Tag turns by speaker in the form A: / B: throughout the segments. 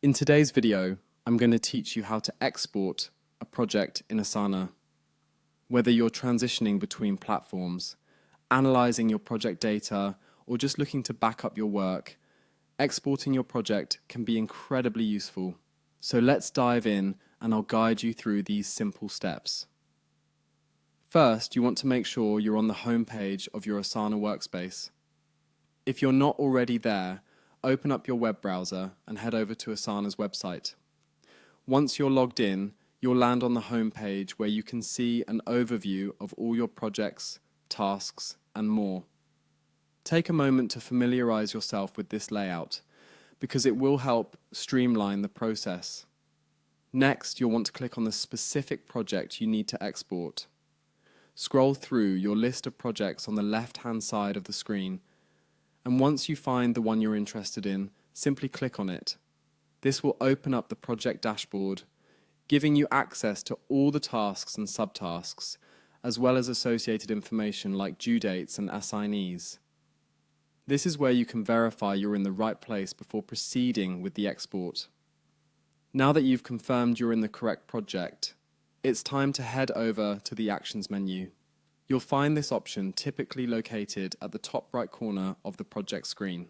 A: In today's video, I'm going to teach you how to export a project in Asana. Whether you're transitioning between platforms, analyzing your project data, or just looking to back up your work, exporting your project can be incredibly useful. So let's dive in and I'll guide you through these simple steps. First, you want to make sure you're on the home page of your Asana workspace. If you're not already there, open up your web browser and head over to Asana's website. Once you're logged in, you'll land on the home page where you can see an overview of all your projects, tasks, and more. Take a moment to familiarize yourself with this layout because it will help streamline the process. Next, you'll want to click on the specific project you need to export. Scroll through your list of projects on the left-hand side of the screen, and once you find the one you're interested in, simply click on it. This will open up the project dashboard, giving you access to all the tasks and subtasks, as well as associated information like due dates and assignees. This is where you can verify you're in the right place before proceeding with the export. Now that you've confirmed you're in the correct project, it's time to head over to the Actions menu. You'll find this option typically located at the top right corner of the project screen.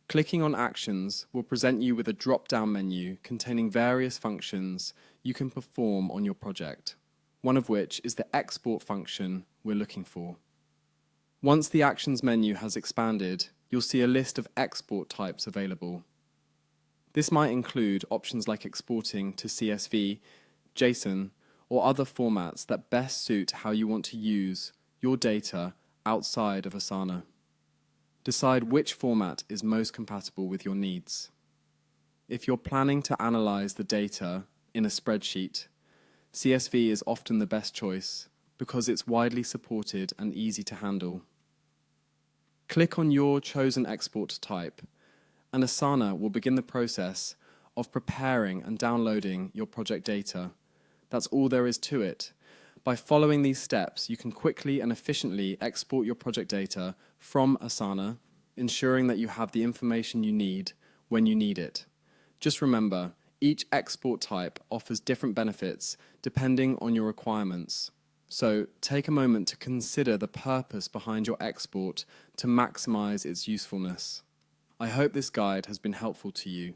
A: Clicking on Actions will present you with a drop-down menu containing various functions you can perform on your project, one of which is the export function we're looking for. Once the Actions menu has expanded, you'll see a list of export types available. This might include options like exporting to CSV, JSON, or other formats that best suit how you want to use your data outside of Asana. Decide which format is most compatible with your needs. If you're planning to analyze the data in a spreadsheet, CSV is often the best choice because it's widely supported and easy to handle. Click on your chosen export type, and Asana will begin the process of preparing and downloading your project data. That's all there is to it. By following these steps, you can quickly and efficiently export your project data from Asana, ensuring that you have the information you need when you need it. Just remember, each export type offers different benefits depending on your requirements. So take a moment to consider the purpose behind your export to maximize its usefulness. I hope this guide has been helpful to you.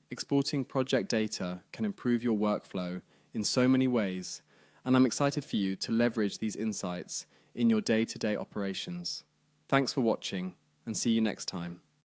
A: Exporting project data can improve your workflow in so many ways, and I'm excited for you to leverage these insights in your day-to-day operations. Thanks for watching, and see you next time.